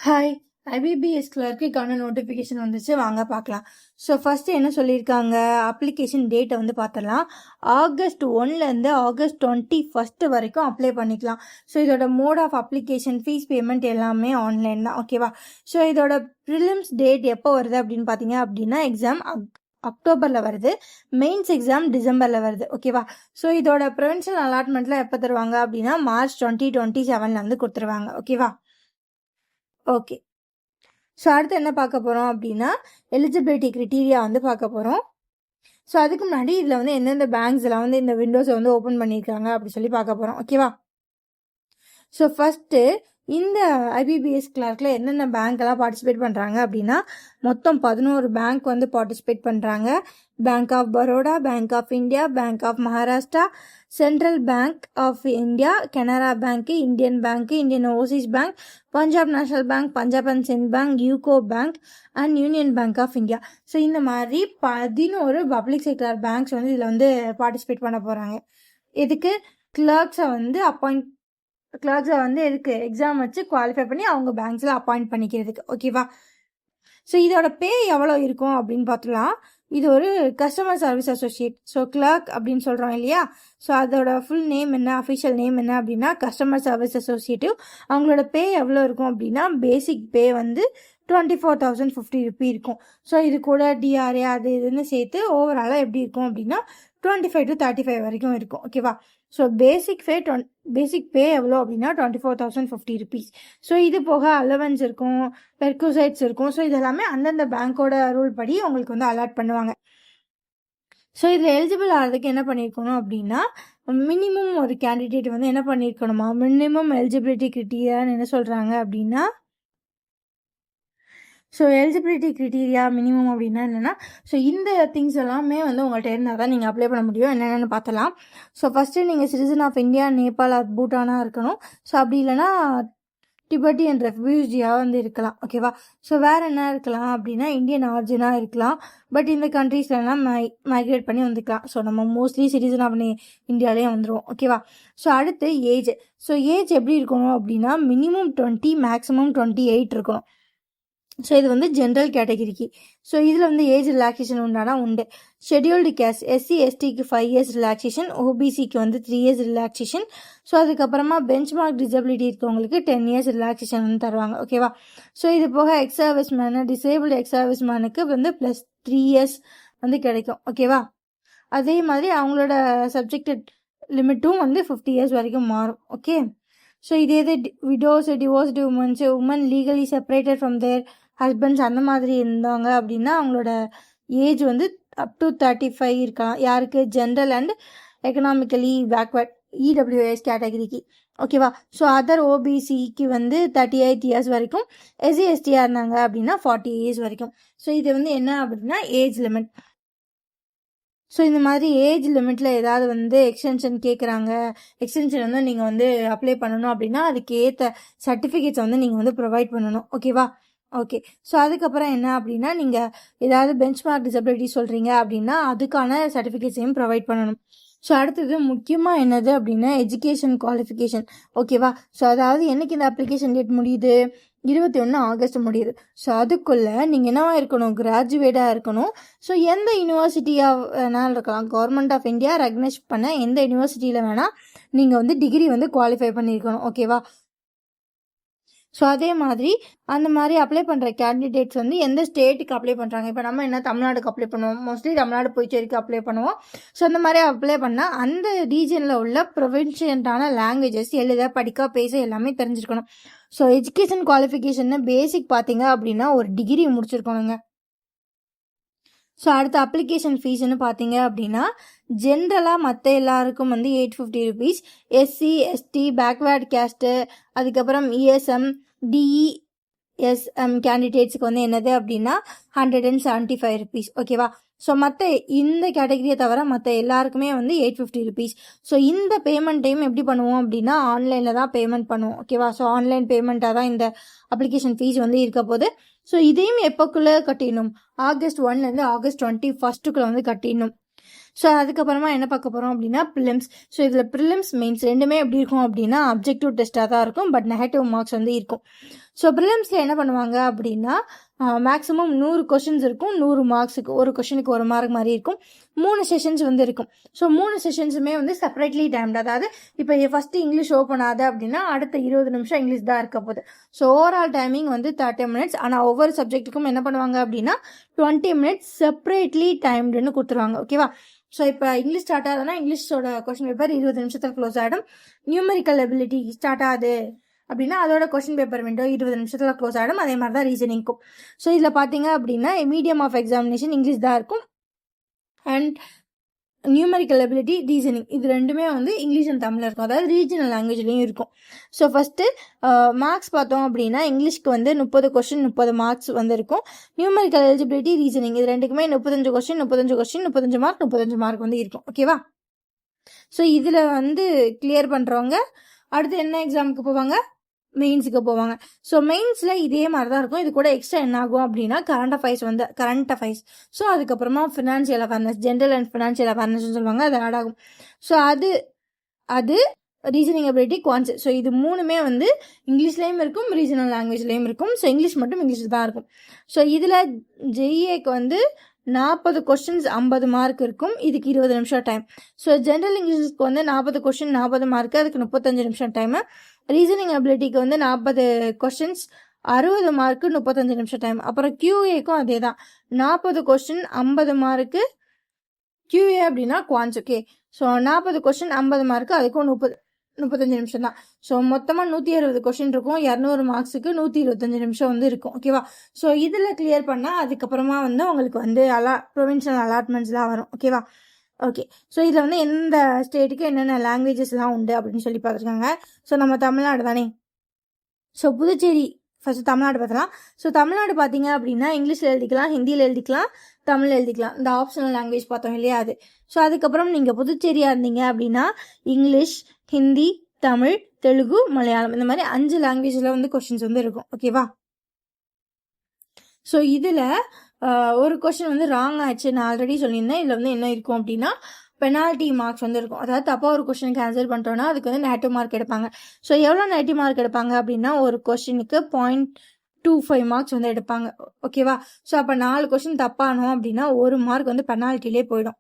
Hi. IBPS கிளர்க்குக்கான notification வந்துச்சு, வாங்க பார்க்கலாம். ஸோ ஃபஸ்ட்டு என்ன சொல்லியிருக்காங்க, அப்ளிகேஷன் டேட்டை வந்து பார்த்துடலாம். ஆகஸ்ட் 1லேருந்து ஆகஸ்ட் 21 வரைக்கும் அப்ளை பண்ணிக்கலாம். ஸோ இதோட mode of application, fees payment எல்லாமே ஆன்லைன் தான், ஓகேவா. ஸோ இதோட ப்ரிலிம்ஸ் டேட் எப்போ வருது அப்படின்னு பார்த்தீங்க அப்படின்னா, எக்ஸாம் அக்டோபரில் வருது, மெயின்ஸ் எக்ஸாம் டிசம்பரில் வருது, ஓகேவா. ஸோ இதோட ப்ரொவின்ஷியல் அலாட்மெண்ட்டில் எப்போ தருவாங்க அப்படின்னா மார்ச் 2027 வந்து கொடுத்துருவாங்க, ஓகேவா. ஓகே. ஸோ அடுத்து என்ன பார்க்க போகிறோம் அப்படின்னா, எலிஜிபிலிட்டி க்ரிட்டீரியா வந்து பார்க்க போகிறோம். ஸோ அதுக்கு முன்னாடி இதில் வந்து எந்தெந்த பேங்க்ஸில் வந்து இந்த விண்டோஸை வந்து ஓப்பன் பண்ணியிருக்காங்க அப்படி சொல்லி பார்க்க போகிறோம், ஓகேவா. ஸோ ஃபஸ்ட்டு இந்த ஐபிபிஎஸ் கிளார்க்கில் என்னென்ன பேங்க்கெல்லாம் பார்ட்டிசிபேட் பண்ணுறாங்க அப்படின்னா, மொத்தம் 11 பேங்க் வந்து பார்ட்டிசிபேட் பண்ணுறாங்க. Bank of Baroda, bank of India, bank of Maharashtra, central bank of India, Canara bank, Indian bank, Indian overseas bank, Punjab national bank, Punjab and Sindh bank, UCO bank and union bank of India. So இந்த மாதிரி 11 public sector banks வந்து இதில் வந்து participate பண்ண போகிறாங்க. இதுக்கு கிளர்க்ஸை வந்து எதுக்கு எக்ஸாம் வச்சு குவாலிஃபை பண்ணி அவங்க பேங்க்ஸில் அப்பாயிண்ட் பண்ணிக்கிறதுக்கு, ஓகேவா. ஸோ இதோட பே எவ்வளோ இருக்கும் அப்படின்னு பார்த்துலாம். இது ஒரு customer service associate. So clerk அப்படின்னு சொல்கிறோம் இல்லையா, ஸோ அதோட ஃபுல் நேம் என்ன, அஃபிஷியல் நேம் என்ன அப்படின்னா கஸ்டமர் சர்வீஸ் அசோசியேட்டிவ். அவங்களோட பே எவ்வளோ இருக்கும் அப்படின்னா, பேசிக் பே வந்து 24,050 ருபி இருக்கும். ஸோ இது கூட டிஆர்ஏ அது இதுன்னு சேர்த்து ஓவராலாக எப்படி இருக்கும் அப்படின்னா 25 to 35 வரைக்கும் இருக்கும், ஓகேவா. ஸோ பேசிக் பே எவ்வளோ அப்படின்னா 24,050 ருபீஸ். ஸோ இது போக அலவன்ஸ் இருக்கும், பெர்குசைட்ஸ் இருக்கும். ஸோ இதெல்லாமே அந்தந்த பேங்க்கோட ரூல் படி உங்களுக்கு வந்து அலாட் பண்ணுவாங்க. ஸோ இதில் எலிஜிபிள் ஆகிறதுக்கு என்ன பண்ணியிருக்கணும் அப்படின்னா, மினிமம் ஒரு கேண்டிடேட் வந்து என்ன பண்ணியிருக்கணுமா, மினிமம் எலிஜிபிலிட்டி கிரிட்டீரியான்னு என்ன சொல்கிறாங்க அப்படின்னா, ஸோ எலிஜிபிலிட்டி க்ரிட்டீரியா மினிமம் அப்படின்னா என்னென்னா, ஸோ இந்த திங்ஸ் எல்லாமே வந்து உங்கள்கிட்ட இருந்தால் தான் நீங்கள் அப்ளை பண்ண முடியும். என்னென்னு பார்த்தலாம். ஸோ ஃபஸ்ட்டு நீங்கள் சிட்டிசன் ஆஃப் இந்தியா, நேபாள், பூட்டானாக இருக்கணும். ஸோ அப்படி இல்லைனா டிபெட்டியன் ரெஃப்யூஜியாக வந்து இருக்கலாம், ஓகேவா. ஸோ வேறு என்ன இருக்கலாம் அப்படின்னா, இந்தியன் ஆர்ஜினாக இருக்கலாம். பட் இந்த கண்ட்ரீஸ்லாம் மைக்ரேட் பண்ணி வந்துக்கலாம். ஸோ நம்ம மோஸ்ட்லி சிட்டிசன் ஆஃப் இந்தியாவிலே வந்துடுவோம், ஓகேவா. ஸோ அடுத்து ஏஜ். ஸோ ஏஜ் எப்படி இருக்கணும் அப்படின்னா, மினிமம் 20, மேக்ஸிமம் 28 இருக்கணும். ஸோ இது வந்து ஜென்ரல் கேட்டகிரிக்கு. ஸோ இதில் வந்து ஏஜ் ரிலாக்ஸேஷன் உண்டு. ஷெட்யூல்டு கேஸ்ட் எஸ்சி எஸ்டிக்கு 5 years ரிலாக்ஸேஷன், ஓபிசிக்கு வந்து 3 years ரிலாக்ஸேஷன். ஸோ அதுக்கப்புறமா பெஞ்ச்மார்க் டிசபிலிட்டி இருக்கவங்களுக்கு 10 years ரிலாக்ஸேஷன் வந்து தருவாங்க, ஓகேவா. ஸோ இது போக ex service men, disabled ex service மேனுக்கு வந்து +3 years வந்து கிடைக்கும், ஓகேவா. அதே மாதிரி அவங்களோட சப்ஜெக்டட் லிமிட்டும் வந்து 50 years வரைக்கும் மாறும், ஓகே. ஸோ இதே widows, divorced women legally separated from their husbands அந்த மாதிரி இருந்தாங்க அப்படின்னா அவங்களோட ஏஜ் வந்து up to 35 இருக்கலாம். யாருக்கு, general and economically backward EWS கேட்டகரிக்கு, ஓகேவா. ஸோ அதர் ஓபிசிக்கு வந்து 38 years வரைக்கும், எஸ்சி எஸ்டியாக இருந்தாங்க அப்படின்னா 40 years வரைக்கும். ஸோ இது வந்து என்ன அப்படின்னா ஏஜ் லிமிட். ஸோ இந்த மாதிரி ஏஜ் லிமிட்டில் ஏதாவது வந்து எக்ஸ்டென்ஷன் கேட்குறாங்க, எக்ஸ்டென்ஷன் வந்து நீங்கள் வந்து அப்ளை பண்ணணும் அப்படின்னா அதுக்கு ஏற்ற சர்டிஃபிகேட்ஸ் வந்து நீங்கள் வந்து ப்ரொவைட் பண்ணணும், ஓகேவா. ஓகே. ஸோ அதுக்கப்புறம் என்ன அப்படின்னா, நீங்கள் ஏதாவது பெஞ்ச்மார்க் டிசபிலிட்டி சொல்கிறீங்க அப்படின்னா அதுக்கான சர்டிஃபிகேட்ஸையும் ப்ரொவைட் பண்ணணும். ஸோ அடுத்தது முக்கியமாக என்னது அப்படின்னா எஜுகேஷன் குவாலிஃபிகேஷன், ஓகேவா. ஸோ அதாவது என்னைக்கு இந்த அப்ளிகேஷன் டேட் முடியுது, 21 ஆகஸ்ட் முடியுது. ஸோ அதுக்குள்ளே நீங்கள் என்னவா இருக்கணும், கிராஜுவேட்டாக இருக்கணும். ஸோ எந்த யூனிவர்சிட்டியாக வேணாலும் இருக்கலாம், கவர்மெண்ட் ஆஃப் இந்தியா ரெகனைஸ் பண்ண எந்த யூனிவர்சிட்டியில் வேணால் நீங்கள் வந்து டிகிரி வந்து குவாலிஃபை பண்ணியிருக்கணும், ஓகேவா. ஸோ அதே மாதிரி அந்த மாதிரி அப்ளை பண்ணுற கேண்டிடேட்ஸ் வந்து எந்த ஸ்டேட்டுக்கு அப்ளை பண்ணுறாங்க. இப்போ நம்ம என்ன தமிழ்நாடுக்கு அப்ளை பண்ணுவோம், மோஸ்ட்லி தமிழ்நாடு புதுச்சேரிக்கு அப்ளை பண்ணுவோம். ஸோ அந்த மாதிரி அப்ளை பண்ணால் அந்த ரீஜனில் உள்ள ப்ரொவின்ஷியன்டான லாங்குவேஜஸ் எழுத, படிக்க, பேச எல்லாமே தெரிஞ்சிருக்கணும். ஸோ எஜுகேஷன் குவாலிஃபிகேஷன் பேசிக் பார்த்தீங்க அப்படின்னா ஒரு டிகிரி முடிச்சிருக்கணுங்க. ஸோ அடுத்த அப்ளிகேஷன் ஃபீஸ்ன்னு பார்த்தீங்க அப்படின்னா, ஜென்ரலாக மற்ற எல்லாருக்கும் வந்து 850 rupees, SC ST backward caste, அதுக்கப்புறம் இஎஸ்எம் டிஇஎஸ்எம் கேண்டிடேட்ஸுக்கு வந்து என்னது அப்படின்னா 175 ருபீஸ், ஓகேவா. ஸோ மற்ற இந்த கேட்டகரியை தவிர மற்ற எல்லாருக்குமே வந்து 850 ருபீஸ். ஸோ இந்த பேமெண்ட் டைம் எப்படி பண்ணுவோம் அப்படின்னா ஆன்லைனில் தான் பேமெண்ட் பண்ணுவோம், ஓகேவா. ஸோ ஆன்லைன் பேமெண்ட்டாக தான் இந்த அப்ளிகேஷன் ஃபீஸ் வந்து இருக்க போது. ஸோ இதையும் எப்போக்குள்ளே கட்டிடணும், ஆகஸ்ட் 1லேருந்து ஆகஸ்ட் 21 வந்து கட்டிடணும். ஸோ அதுக்கப்புறமா என்ன பார்க்க போகிறோம் அப்படின்னா ப்ரிலிம்ஸ். ஸோ இதில் ப்ரிலிம்ஸ் மெயின்ஸ் ரெண்டுமே எப்படி இருக்கும் அப்படின்னா அப்ஜெக்டிவ் டெஸ்ட்டாக தான் இருக்கும், பட் நெகட்டிவ் மார்க்ஸ் வந்து இருக்கும். ஸோ ப்ரிலிம்ஸில் என்ன பண்ணுவாங்க அப்படின்னா மேக்ஸிமம் 100 கொஷின்ஸ் இருக்கும், 100 மார்க்ஸுக்கு, ஒரு கொஷனுக்கு 1 மார்க் மாதிரி இருக்கும். 3 செஷன்ஸ் வந்து இருக்கும். ஸோ 3 செஷன்ஸுமே வந்து செப்பரேட்லி டைம்டு. அதாவது இப்போ ஃபஸ்ட்டு இங்கிலீஷ் ஓப்பன் ஆகுது அப்படின்னா அடுத்த 20 நிமிஷம் இங்கிலீஷ் தான் இருக்க போகுது. ஸோ ஓவரால் டைமிங் வந்து 30 மினிட்ஸ். ஆனால் ஒவ்வொரு சப்ஜெக்ட்டுக்கும் என்ன பண்ணுவாங்க அப்படின்னா 20 மினிட்ஸ் செப்பரேட்லி டைம்டுன்னு கொடுத்துருவாங்க. ஓகேவா? ஸோ இப்போ இங்கிலீஷ் ஸ்டார்ட் ஆகுதுன்னா இங்கிலீஷோட கொஸ்டின் பேப்பர் 20 நிமிஷத்தில் க்ளோஸ் ஆகிடும். நியூமெரிக்கல் எபிலிட்டி ஸ்டார்ட் ஆகுது அப்படின்னா அதோட கொஸ்டின் பேப்பர் விண்டோ 20 நிமிஷத்தில் க்ளோஸ் ஆகிடும். அதே மாதிரி தான் ரீசனிங்க்கும். ஸோ இதில் பார்த்தீங்க அப்படின்னா மீடியம் ஆஃப் எக்ஸாமினேஷன் இங்கிலீஷ் தான் இருக்கும். அண்ட் நியூமெரிக்கல் எபிலிட்டி, ரீசனிங் இது ரெண்டுமே வந்து இங்கிலீஷ் அண்ட் தமிழில் இருக்கும், அதாவது ரீஜனல் லாங்குவேஜ்லையும் இருக்கும். ஸோ ஃபஸ்ட்டு மார்க்ஸ் பார்த்தோம் அப்படின்னா இங்கிலீஷ்க்கு வந்து 30 கொஸ்டின் 30 மார்க்ஸ் வந்து இருக்கும். நியூமெரிக்கல் எலிஜிபிலிட்டி, ரீசனிங் இது ரெண்டுக்குமே 35 கொஸ்டின் 35 மார்க் 35 மார்க் வந்து இருக்கும். ஓகேவா? ஸோ இதில் வந்து கிளியர் பண்ணுறவங்க அடுத்து என்ன எக்ஸாமுக்கு போவாங்க? மெயின்ஸுக்கு போவாங்க. ஸோ மெயின்ஸில் இதே மாதிரி தான் இருக்கும். இது கூட எக்ஸ்ட்ரா என்ன ஆகும் அப்படின்னா கரண்ட் அஃபைர்ஸ். ஸோ அதுக்கப்புறமா financial awareness, general and financial அவேர்னஸ்ன்னு சொல்லுவாங்க, அது ஆட் ஆகும். ஸோ அது ரீசனிங் எபிலிட்டி, குவான்ஸ். ஸோ இது 3மே வந்து இங்கிலீஷ்லேயும் இருக்கும், ரீஜனல் லாங்குவேஜ்லேயும் இருக்கும். ஸோ இங்கிலீஷ் மட்டும் இங்கிலீஷ் தான் இருக்கும். ஸோ இதில் ஜெஇஏக்கு வந்து 40 கொஸ்டின்ஸ் 50 மார்க் இருக்கும். இதுக்கு 20 நிமிஷம் டைம். ஸோ ஜென்ரல் இங்கிலீஷ்க்கு வந்து 40 கொஸ்டின் 40 மார்க்கு, அதுக்கு 35 நிமிஷம் டைமு. ரீசனிங் எபிலிட்டிக்கு வந்து 40 கொஸ்டின்ஸ் 60 மார்க்கு 35 நிமிஷம் டைம். அப்புறம் கியூஏக்கும் அதே தான், 40 கொஸ்டின் 50 மார்க்கு. கியூஏ அப்படின்னா quants. Okay, so 40 question 50 mark, அதுக்கும் 35 நிமிஷம் தான். ஸோ மொத்தமாக 160 கொஸ்டின் இருக்கும். 200 மார்க்ஸுக்கு 125 நிமிஷம் வந்து இருக்கும். ஓகேவா? ஸோ இதில் கிளியர் பண்ணால் அதுக்கப்புறமா வந்து உங்களுக்கு வந்து ப்ரொவின்ஷியல் அலாட்மெண்ட்ஸ்லாம் வரும். ஓகேவா? ஓகே, ஸோ இதில் வந்து எந்த ஸ்டேட்டுக்கு என்னென்ன லாங்குவேஜஸ்லாம் உண்டு அப்படின்னு சொல்லி பார்த்துருக்காங்க. ஸோ நம்ம தமிழ்நாடு தானே. ஸோ புதுச்சேரி ஃபஸ்ட்டு தமிழ்நாடு பார்த்தலாம். ஸோ தமிழ்நாடு பார்த்தீங்க அப்படின்னா இங்கிலீஷில் எழுதிக்கலாம், ஹிந்தியில் எழுதிக்கலாம், தமிழில் எழுதிக்கலாம். இந்த ஆப்ஷனல் லாங்குவேஜ் பார்த்தோம் இல்லையா, அது. ஸோ அதுக்கப்புறம் நீங்கள் புதுச்சேரியாக இருந்தீங்க அப்படின்னா இங்கிலீஷ், ஹிந்தி, தமிழ், தெலுங்கு, மலையாளம் இந்த மாதிரி 5 லாங்குவேஜில் வந்து கொஸ்டின்ஸ் வந்து இருக்கும். ஓகேவா? ஸோ இதில் ஒரு கொஸ்டின் வந்து ராங் ஆச்சு, நான் ஆல்ரெடி சொல்லியிருந்தேன். இதில் வந்து என்ன இருக்கும் அப்படின்னா பெனால்ட்டி மார்க்ஸ் வந்து இருக்கும். அதாவது தப்பாக ஒரு கொஸ்டினுக்கு ஆன்சர் பண்ணிட்டோன்னா அதுக்கு வந்து நெகட்டிவ் மார்க் எடுப்பாங்க. ஸோ எவ்வளோ நெகட்டிவ் மார்க் எடுப்பாங்க அப்படின்னா ஒரு கொஸ்டினுக்கு 0.25 மார்க்ஸ் வந்து எடுப்பாங்க. ஓகேவா? ஸோ அப்போ 4 கொஸ்டின் தப்பானோம் அப்படின்னா 1 மார்க் வந்து பெனால்ட்டிலே போயிடும்.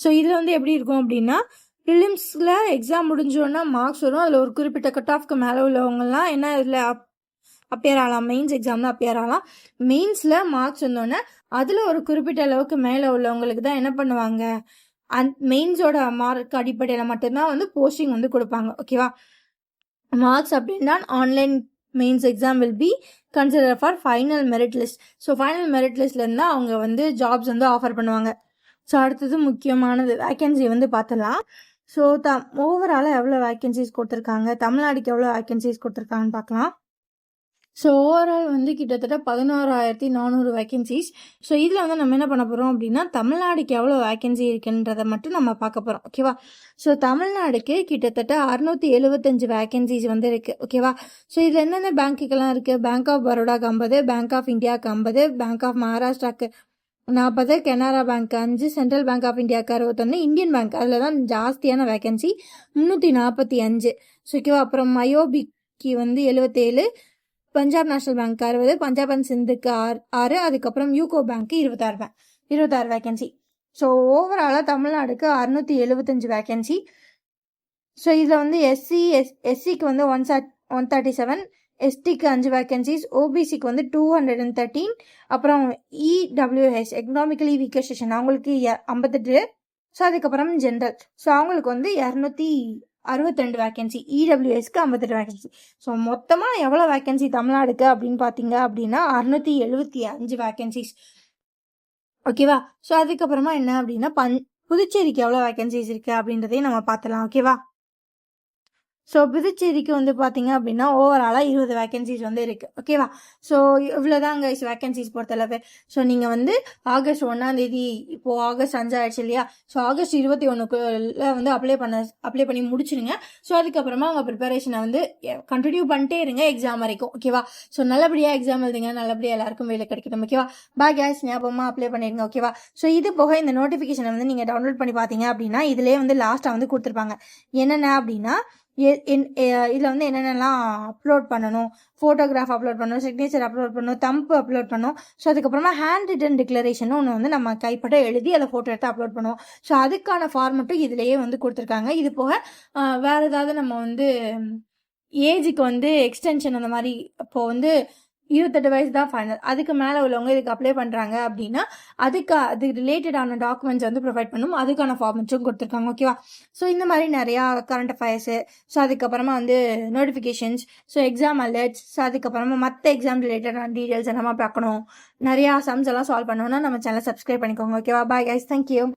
ஸோ இதில் வந்து எப்படி இருக்கும் அப்படின்னா ப்ரிலிம்ஸில் எக்ஸாம் முடிஞ்சோன்னா மார்க்ஸ் வரும். அதில் ஒரு குறிப்பிட்ட கட் ஆஃப்க்கு மேலே உள்ளவங்கலாம் என்ன இதில் அப்பியர் ஆகலாம், மெயின்ஸ் எக்ஸாம் தான் அப்பியர் ஆகலாம். மெயின்ஸில் மார்க்ஸ் வந்தோடனே அதில் ஒரு குறிப்பிட்ட அளவுக்கு மேலே உள்ளவங்களுக்கு தான் என்ன பண்ணுவாங்க, மெயின்ஸோட மார்க் அடிப்படையில் மட்டும்தான் வந்து போஸ்டிங் வந்து கொடுப்பாங்க. ஓகேவா? மார்க்ஸ் அப்படின்னா online mains exam will be consider for final merit list. So final merit லிஸ்ட்லேருந்து அவங்க வந்து ஜாப்ஸ் வந்து ஆஃபர் பண்ணுவாங்க. ஸோ அடுத்தது முக்கியமானது வேக்கன்சி வந்து பார்த்துலாம். ஸோ ஓவராலாக எவ்வளோ வேக்கன்சிஸ் கொடுத்துருக்காங்க, தமிழ்நாடுக்கு எவ்வளோ வேக்கன்சிஸ் கொடுத்துருக்காங்கன்னு பார்க்கலாம். ஸோ ஓவரால் வந்து கிட்டத்தட்ட 11,400 வேக்கன்சிஸ். ஸோ இதில் வந்து நம்ம என்ன பண்ண போகிறோம் அப்படின்னா தமிழ்நாடுக்கு எவ்வளோ வேக்கன்சி இருக்குன்றதை மட்டும் நம்ம பார்க்க போகிறோம். ஓகேவா? ஸோ தமிழ்நாடுக்கு கிட்டத்தட்ட 675 வேக்கன்சிஸ் வந்து இருக்குது. ஓகேவா? ஸோ இதில் என்னென்ன பேங்க்குக்கெல்லாம் இருக்குது? பேங்க் ஆஃப் பரோடாக்கு 50, பேங்க் ஆஃப் இந்தியாவுக்கு 50, பேங்க் ஆஃப் மகாராஷ்டிராக்கு 40, Canara bank 5, central bank of இந்தியாவுக்கு 61, இந்தியன் பேங்க் அதில் தான் ஜாஸ்தியான வேக்கன்சி 345. ஸோ ஓகேவா? அப்புறம் மயோபிக்கு வந்து 77, Punjab national bank 60, Punjab and சிந்துக்கு 6, அதுக்கப்புறம் யூகோ பேங்க்கு 26 வேக்கன்சி. ஸோ ஓவராலாக தமிழ்நாடுக்கு 675 வேக்கன்சி. ஸோ இதில் வந்து எஸ்சிக்கு வந்து 137, எஸ்டிக்கு 5 வேக்கன்சிஸ், ஓபிசிக்கு வந்து 213, அப்புறம் இடபிள்யூஎஸ் எக்கனாமிக்கலி வீக்கர் செக்ஷன் அவங்களுக்கு 58. ஸோ அதுக்கப்புறம் ஜென்ரல், ஸோ அவங்களுக்கு வந்து 262 வேக்கன்சி, இடபிள்யூஎஸ்க்கு 52 வேக்கன்சி. ஸோ மொத்தமாக எவ்வளோ வேக்கன்சி தமிழ்நாடுக்கு அப்படின்னு பார்த்தீங்க அப்படின்னா 675 வேக்கன்சிஸ். ஓகேவா? ஸோ அதுக்கப்புறமா என்ன அப்படின்னா புதுச்சேரிக்கு எவ்வளோ வேக்கன்சிஸ் இருக்குது அப்படின்றதையும் நம்ம பார்த்துலாம். ஓகேவா? ஸோ புதுச்சேரிக்கு வந்து பார்த்தீங்க அப்படின்னா ஓவராலாக 20 வேகன்சிஸ் வந்து இருக்குது. ஓகேவா? ஸோ இவ்வளோதான் கைஸ் வேகன்சிஸ் பொறுத்தளவு. ஸோ நீங்கள் வந்து ஆகஸ்ட் 1ஆந்தேதி, இப்போது ஆகஸ்ட் 5 ஆயிடுச்சு இல்லையா? ஸோ ஆகஸ்ட் 21க்குள்ள வந்து அப்ளை பண்ணி முடிச்சிடுங்க. ஸோ அதுக்கப்புறமா உங்கள் ப்ரிப்பரேஷனை வந்து கண்டினியூ பண்ணிட்டே இருங்க எக்ஸாம் வரைக்கும். ஓகேவா? ஸோ நல்லபடியாக எக்ஸாம் எழுதுங்க, நல்லபடியாக எல்லாருக்கும் வேலை கிடைக்கணும். ஓகேவா? பாய் கைஸ், ஞாபகமாக அப்ளை பண்ணிடுங்க. ஓகேவா? ஸோ இது போக இந்த நோட்டிஃபிகேஷனை வந்து நீங்கள் டவுன்லோட் பண்ணி பார்த்தீங்க அப்படின்னா இதிலே வந்து லாஸ்ட்டாக வந்து கொடுத்துருப்பாங்க. என்னென்ன அப்படின்னா இதில் வந்து என்னென்னலாம் அப்லோட் பண்ணணும், ஃபோட்டோகிராஃப் அப்லோட் பண்ணணும், சிக்னேச்சர் அப்லோட் பண்ணணும், தம்ப் அப்லோட் பண்ணணும். ஸோ அதுக்கப்புறமா ஹேண்ட் ரிட்டன் டிக்ளரேஷன் ஒன்று வந்து நம்ம கைப்பட எழுதி அதை ஃபோட்டோ எடுத்து அப்லோட் பண்ணுவோம். ஸோ அதுக்கான ஃபார்மெட்டும் இதிலேயே வந்து கொடுத்துருக்காங்க. இது போக வேறு ஏதாவது நம்ம வந்து ஏஜுக்கு வந்து எக்ஸ்டென்ஷன் அந்த மாதிரி இப்போது வந்து 28 வயசு தான் ஃபைனல், அதுக்கு மேலே உள்ளவங்க இதுக்கு அப்ளை பண்ணுறாங்க அப்படின்னா அது ரிலேட்டடான டாக்குமெண்ட்ஸ் வந்து ப்ரொவைட் பண்ணும். அதுக்கான ஃபார்மெட்ஸும் கொடுத்துருக்காங்க. ஓகேவா? ஸோ இந்த மாதிரி நிறையா கரண்ட் அஃபேர்ஸு, ஸோ அதுக்கப்புறமா வந்து notifications, so exam alerts, so அதுக்கப்புறமா மற்ற எக்ஸாம் ரிலேட்டடான டீட்டெயில்ஸ் எல்லாமே பார்க்கணும். நிறையா சம்ஸ் எல்லாம் சால்வ் பண்ணணும்னா நம்ம சேனலை சப்ஸ்கிரைப் பண்ணிக்கோங்க. ஓகேவா? Bye guys, thank you.